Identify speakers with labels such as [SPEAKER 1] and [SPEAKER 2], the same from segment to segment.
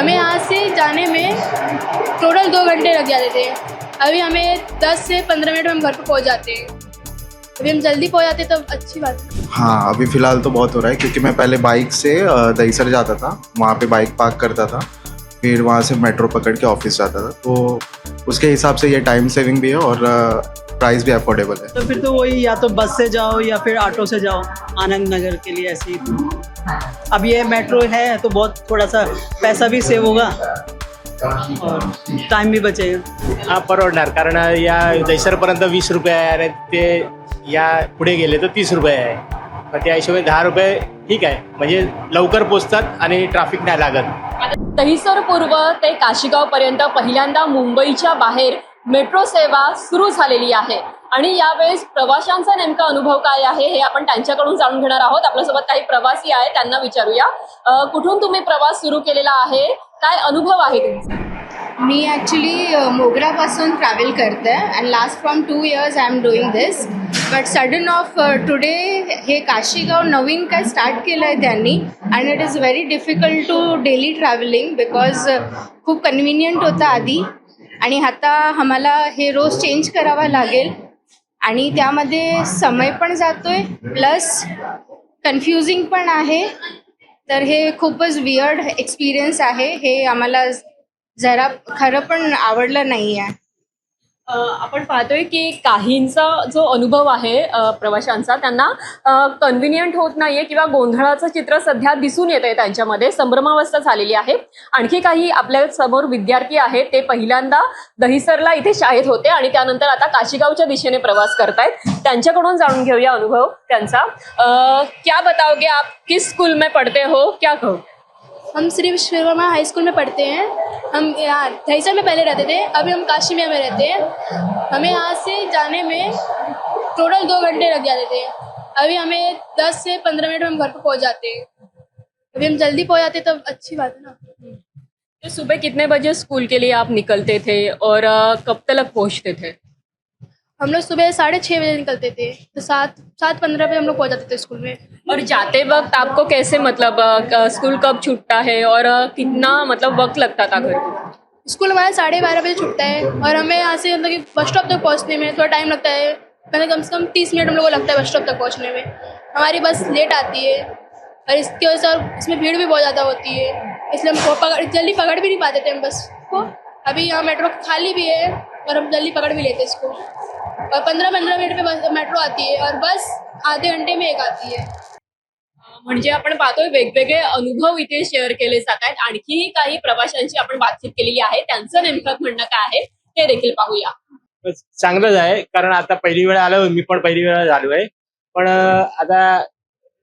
[SPEAKER 1] हमें यहाँ से जाने में टोटल 2 घंटे लग जाते थे। अभी हमें 10 से 15 मिनट में हम घर पे पहुँच जाते हैं। अभी हम जल्दी पहुँच जाते तो अच्छी बात है।
[SPEAKER 2] हाँ, अभी फ़िलहाल तो बहुत हो रहा है क्योंकि मैं पहले बाइक से दहीसर जाता था, वहाँ पे बाइक पार्क करता था, फिर वहाँ से मेट्रो पकड़ के ऑफिस जाता था। तो उसके हिसाब से ये टाइम सेविंग भी है और प्राइस भी अफोर्डेबल है।
[SPEAKER 3] तो फिर तो वही या तो बस से जाओ या फिर ऑटो से जाओ आनंद नगर के लिए ऐसे ही। अब ये मेट्रो है तो बहुत थोड़ा सा पैसा भी सेव होगा और टाइम भी बचेगा।
[SPEAKER 4] हा परवडणार, कारण या दहीसरपर्यंत 20 रुपये आहे आणि ते या पुढे गेले तर 30 रुपये आहे. मग त्या हिशोबाने 10 रुपये ठीक आहे, म्हणजे लवकर पोचतात आणि ट्रॅफिक नाही लागत.
[SPEAKER 5] दहिसर पूर्व ते काशीगाव पर्यंत पहिल्यांदा मुंबईच्या बाहेर मेट्रो सेवा सुरू झालेली आहे आणि यावेळेस प्रवाशांचा नेमका अनुभव काय आहे हे आपण त्यांच्याकडून जाणून घेणार आहोत. आपल्यासोबत काही प्रवासी आहेत, त्यांना विचारूया कुठून तुम्ही प्रवास सुरू केलेला आहे, काय अनुभव आहे तुमचा?
[SPEAKER 1] मी ॲक्च्युली मोगरापासून ट्रॅव्हल करते and last from 2 years I am doing this. But sudden of today हे काशीगाव नवीन काय स्टार्ट केलं आहे त्यांनी and it is very difficult to daily travelling because खूप कन्व्हिनियंट होतं आधी आणि आता आम्हाला हे रोज चेंज करावं लागेल आणि त्यामध्ये समय पण जातोय प्लस कन्फ्युजिंग पण आहे. तर हे खूपच वियर्ड एक्सपिरियन्स आहे. हे आम्हाला जरा खरं पण आवडलं नाही आहे.
[SPEAKER 5] आपण पाहतोय की काहींचा जो अनुभव आहे प्रवाशांचा त्यांना कन्व्हिनियंट होत नाहीये किंवा गोंधळाचं चित्र सध्या दिसून येत आहे, त्यांच्यामध्ये संभ्रमावस्था झालेली आहे. आणखी काही आपल्या समोर विद्यार्थी आहेत, ते पहिल्यांदा दहिसरला इथे शाळेत होते आणि त्यानंतर आता काशीगावच्या दिशेने प्रवास करतायत. त्यांच्याकडून जाणून घेऊया अनुभव त्यांचा. क्या बताओगे आप, किस स्कूल में पढ़ते हो, क्या कहो?
[SPEAKER 1] हम श्री विश्वकर्मा हाई स्कूल में पढ़ते हैं. हम यहाँ दहीसर में पहले रहते थे, अभी हम काशी में रहते हैं. हमें यहाँ से जाने में टोटल 2 घंटे लग जाते थे. अभी हमें 10 से 15 मिनट में हम घर पे पहुँच जाते हैं. अभी हम जल्दी पहुँच जाते तो अच्छी बात है ना.
[SPEAKER 5] तो सुबह कितने बजे स्कूल के लिए आप निकलते थे और कब तक पहुँचते थे?
[SPEAKER 1] हम लोग सुबह 6:30 बजे निकलते थे तो 7:15 पे हम लोग पहुँच जाते थे स्कूल में.
[SPEAKER 5] और जाते वक्त आपको कैसे, मतलब स्कूल कब छूटता है और कितना मतलब वक्त लगता था घर को?
[SPEAKER 1] स्कूल हमारा 12:30 बजे छूटता है और हमें यहाँ से मतलब कि बस स्टॉप तक पहुँचने में थोड़ा टाइम लगता है. पहले कम से कम 30 मिनट हम लोग को लगता है बस स्टॉप तक पहुँचने में. हमारी बस लेट आती है और इसकी वजह से इसमें भीड़ भी बहुत ज़्यादा होती है, इसलिए हम जल्दी पकड़ भी नहीं पाते थे हम बस को. अभी यहाँ मेट्रो खाली भी है और हम जल्दी पकड़ भी लेते इसको और 15-15 मिनट पे मेट्रो आती है और बस आधे घंटे में एक आती है.
[SPEAKER 5] म्हणजे आपण पाहतोय वेगवेगळे अनुभव इथे शेअर केले जात आहेत. आणखीही काही प्रवाशांची आपण बातचीत केलेली आहे, त्यांचं नेमकं म्हणणं काय आहे ते देखील पाहूया.
[SPEAKER 4] चांगलंच आहे, कारण आता पहिली वेळ आलो, मी पण पहिली वेळ झालोय. पण आता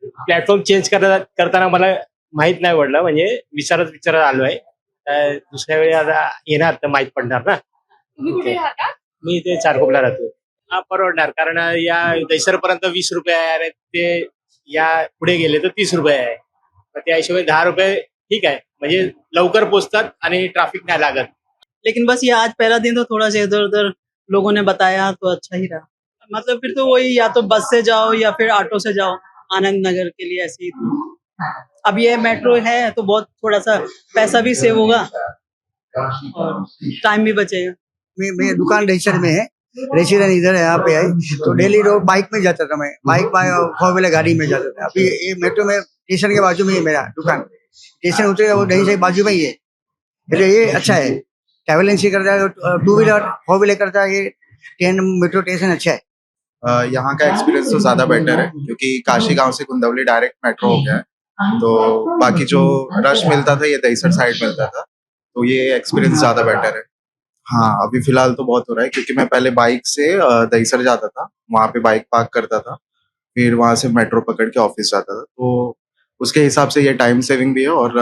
[SPEAKER 4] प्लॅटफॉर्म चेंज करताना मला माहित नाही पडलं, म्हणजे विचारत आलो आहे. दुसऱ्या वेळी आता येणार तर माहित पडणार ना.
[SPEAKER 5] तुम्ही कुठे राहता?
[SPEAKER 4] मी इथे चारकोपला राहतो. हा परवडणार, कारण या दहीसरपर्यंत 20 रुपये आहे आणि ते या पुढे गेले तर 30 रुपये आहे. मग त्या हिशोबाने 10 रुपये ठीक आहे, म्हणजे लवकर पोचतात आणि ट्रॅफिक नाही लागत.
[SPEAKER 3] लेकिन बस ये आज पहला दिन तो थोड़ा सा इधर उधर लोगों ने बताया तो अच्छा ही रहा. मतलब फिर तो वही या तो बस से जाओ या फिर ऑटो से जाओ आनंद नगर के लिए ऐसे ही. अब ये मेट्रो है तो बहुत थोड़ा सा पैसा भी सेव होगा और टाइम भी बचेगा.
[SPEAKER 6] मेरी दुकान दहीसर में है, रेसिडेंट इधर है, यहाँ पे है. तो डेली रोड बाइक में जाता था, मैं बाइक 4 व्हीलर गाड़ी में जाता था. अभी ये मेट्रो में स्टेशन के बाजू में ही मेरा दुकान, स्टेशन उतरेगा वो दहीसर के बाजू में ही है. इसलिए ये अच्छा है, ट्रैवलिंग से करता है, 2 व्हीलर 4 व्हीलर करता है. ये ट्रेन मेट्रो स्टेशन अच्छा है.
[SPEAKER 2] यहाँ का एक्सपीरियंस तो ज़्यादा बेटर है क्योंकि काशी गांव से कुंदवली डायरेक्ट मेट्रो हो गया है. तो बाकी जो रश मिलता था ये दहीसर साइड मिलता था, तो ये एक्सपीरियंस ज़्यादा बेटर है. हाँ, अभी फ़िलहाल तो बहुत हो रहा है क्योंकि मैं पहले बाइक से दहीसर जाता था, वहाँ पे बाइक पार्क करता था, फिर वहाँ से मेट्रो पकड़ के ऑफिस जाता था. तो उसके हिसाब से ये टाइम सेविंग भी है और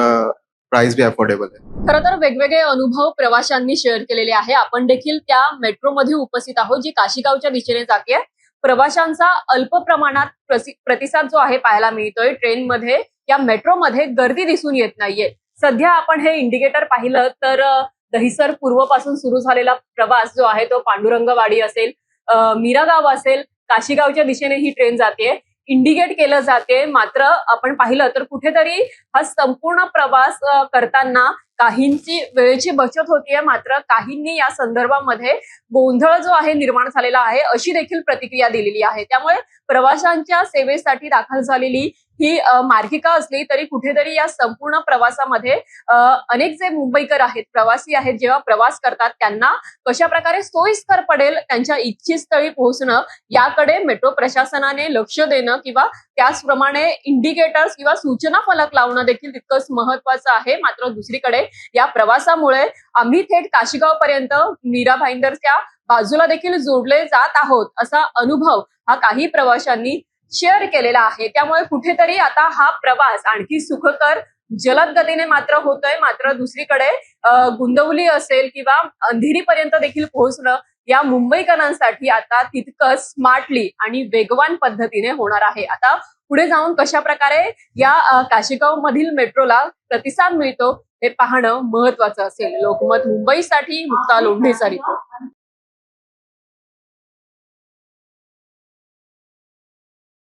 [SPEAKER 2] प्राइस भी अफोर्डेबल है.
[SPEAKER 5] खरं तर वेगवेगळे अनुभव प्रवाशांनी शेअर केलेले आहे. आपण देखील त्या मेट्रोमध्ये उपस्थित आहोत जी काशीगावच्या दिशेने जाते. प्रवाशांचा अल्प प्रमाणात प्रतिसाद जो आहे पाहायला मिळतोय. ट्रेनमध्ये या मेट्रोमध्ये गर्दी दिसून येत नाहीये. सध्या आपण हे इंडिकेटर पाहिलं तर दहिसर पूर्वपासून सुरू झालेला प्रवास जो आहे तो पांडुरंगवाडी असेल, मीरा गाव असेल, काशीगावच्या दिशेने ही ट्रेन जाते. इंडिकेट केलं जाते. मात्र आपण पाहिलं तर कुठेतरी हा संपूर्ण प्रवास करताना काहींची वेळेची बचत होतीये, मात्र काहींनी या संदर्भामध्ये गोंधळ जो आहे निर्माण झालेला आहे अशी देखील प्रतिक्रिया दिलेली आहे. त्यामुळे प्रवाशांच्या सेवेसाठी दाखल झालेली ही मार्गिका असली तरी कुठेतरी या संपूर्ण प्रवासामध्ये अनेक जे मुंबईकर आहेत, प्रवासी आहेत, जेव्हा प्रवास करतात त्यांना कशा प्रकारे सोयीस्कर पडेल त्यांच्या इच्छित स्थळी पोहोचणं याकडे मेट्रो प्रशासनाने लक्ष देणं किंवा त्याचप्रमाणे इंडिकेटर्स किंवा सूचना फलक लावणं देखील तितकंच महत्वाचं आहे. मात्र दुसरीकडे या प्रवासामुळे आम्ही थेट काशीगाव पर्यंत मीरा भाईंदरच्या बाजूला देखील जोडले जात आहोत असा अनुभव हा काही प्रवाशांनी शेअर केलेला आहे. त्यामुळे कुठेतरी आता हा प्रवास आणखी सुखकर जलद गतीने मात्र होतोय. मात्र दुसरीकडे गुंदवली असेल किंवा अंधेरीपर्यंत देखील पोहोचणं या मुंबईकरांसाठी आता तितकंच स्मार्टली आणि वेगवान पद्धतीने होणार आहे. आता पुढे जाऊन कशा प्रकारे या काशीगाव मधील मेट्रोला प्रतिसाद मिळतो हे पाहणं महत्वाचं असेल. लोकमत मुंबईसाठी मुक्ता लोंढेचा रिपोर्ट.